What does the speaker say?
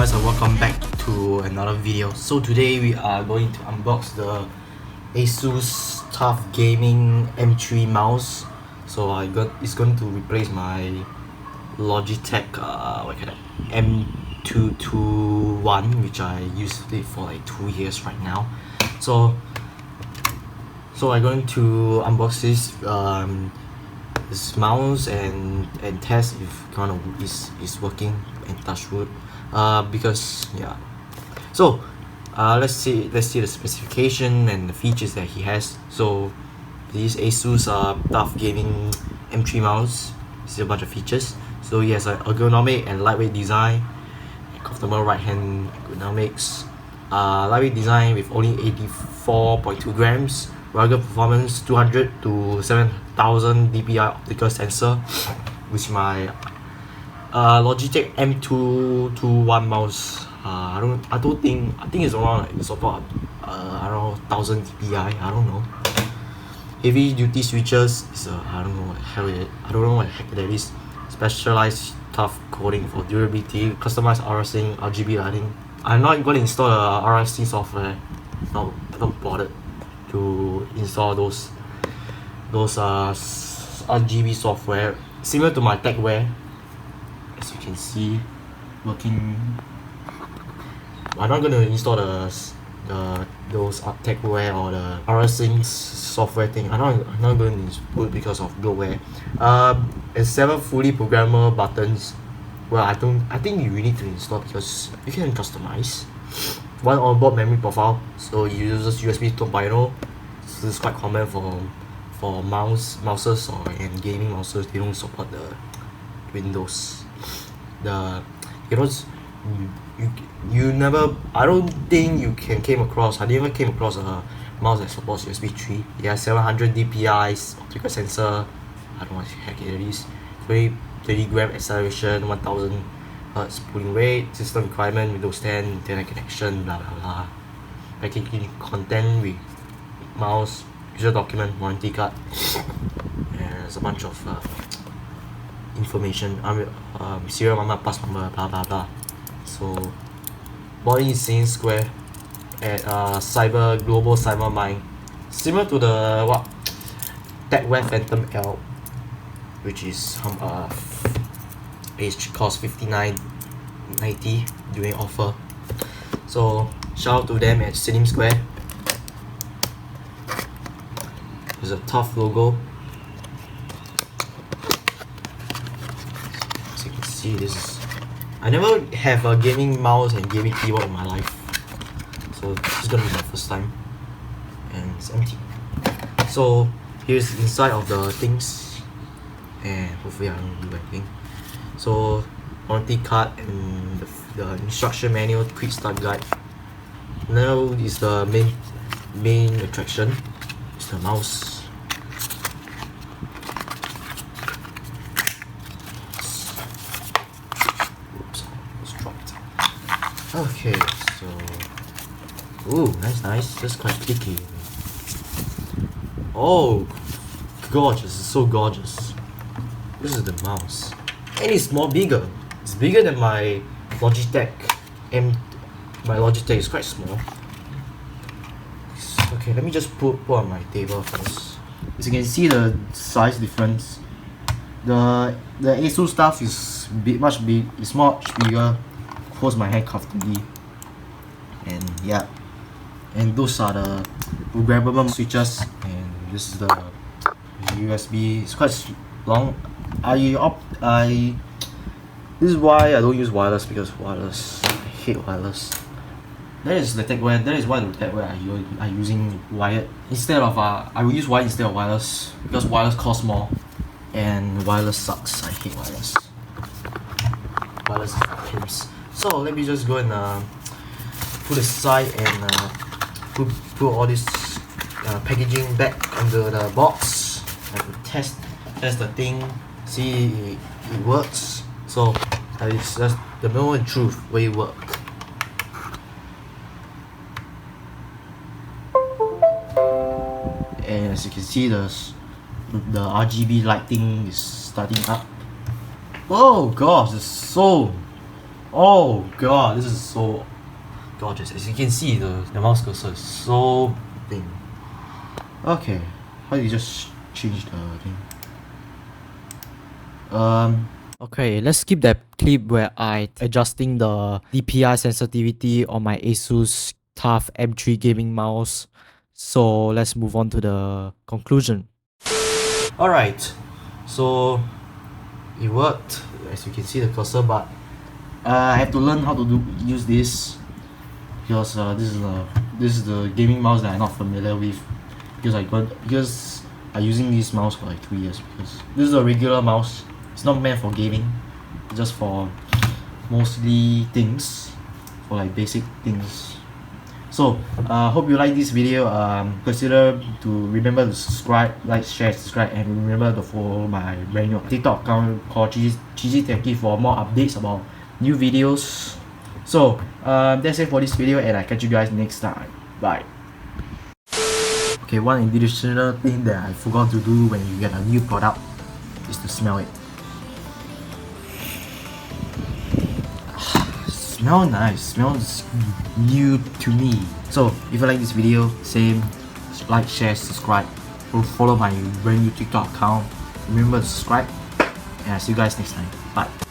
guys, and welcome back to another video. So today we are going to unbox the ASUS TUF Gaming M3 mouse. So it's going to replace my Logitech M221, which I used it for like 2 years right now. So I'm going to unbox this mouse and test if is working, and touch wood, because yeah. So let's see the specification and the features that he has. So this ASUS TUF Gaming M3 mouse is a bunch of features. So he has an ergonomic and lightweight design, comfortable right hand ergonomics, lightweight design with only 84.2 grams, rugged performance, 200 to 7000 dpi optical sensor, which my Logitech M221 mouse, I think it's around like support around 1000 dpi. I don't know. Heavy duty switches is I don't know what the hell it is. I don't know what the heck that is. Specialized tough coating for durability, customized RSing, RGB lighting. I'm not going to install the RSC software. No, I'm not bothered to install those RGB software. Similar to my TechWare, as you can see, working. I'm not going to install those TechWare or the RSync software thing. I'm not going to put because of bloatware. And 7 fully programmable buttons. Well, I think you need to install because you can customize. One onboard memory profile, so it uses USB 2.0. This is quite common for mouses and gaming mouses. They don't support the Windows. You never. I don't think you came across. I never came across a mouse that supports USB 3. Yeah, 700 dpi optical sensor. I don't know what the heck it is. 30 gram acceleration, 1000 Hz pulling rate, system requirement, Windows 10, internet connection, blah blah blah. Packaging content with mouse, user document, warranty card, and there's a bunch of information. Serial number, pass number, blah blah blah. So body is same square at global cyber mind, similar to the TechWare Phantom L, which is cost $59.90 during offer. So shout out to them at Slim Square. There's a TUF logo. As you can see, I never have a gaming mouse and gaming keyboard in my life, so this is gonna be my first time. And it's empty. So here's the inside of the things, and hopefully I don't do anything. So warranty card and the instruction manual, quick start guide. Now is the main attraction. It's the mouse. Oops, it's dropped. Okay, so ooh, nice. Just quite clicky. Oh, gorgeous! It's so gorgeous. This is the mouse, and it's bigger. It's bigger than my Logitech My Logitech is quite small. Okay, let me just put on my table first. As you can see, the size difference. The ASUS TUF is much bigger. Holds my hand comfortably. And yeah, and those are the programmable switches. And this is the USB. It's quite long. This is why I don't use wireless, because I hate wireless. That is the TechWare. That is why the TechWare are using wired instead of I will use wired instead of wireless, because wireless costs more, and wireless sucks. I hate wireless. Wireless pimps. So let me just go and put aside and put all this packaging back under the box and test the thing, see it works. So that is just the moment of truth where it works. And as you can see, the RGB lighting is starting up. Oh gosh, it's so Oh god, this is so gorgeous. As you can see, the mouse cursor is so thin. Okay, how do you just change the thing? Okay, let's skip that clip where I adjusting the DPI sensitivity on my ASUS TUF M3 gaming mouse. So let's move on to the conclusion. Alright, so it worked. As you can see the cursor, but I have to learn how to use this because this is the gaming mouse that I'm not familiar with because I'm using this mouse for like 2 years because this is a regular mouse. It's not meant for gaming, just for mostly things, for like basic things. So hope you like this video. Consider to remember to subscribe, like, share, subscribe, and remember to follow my brand new TikTok account called GG Techie for more updates about new videos. So that's it for this video, and I catch you guys next time. Bye. Okay, one additional thing that I forgot to do when you get a new product is to smell it. Smell nice, smells new to me. So if you like this video, same, like, share, subscribe, or follow my brand new TikTok account. Remember to subscribe, and I'll see you guys next time. Bye.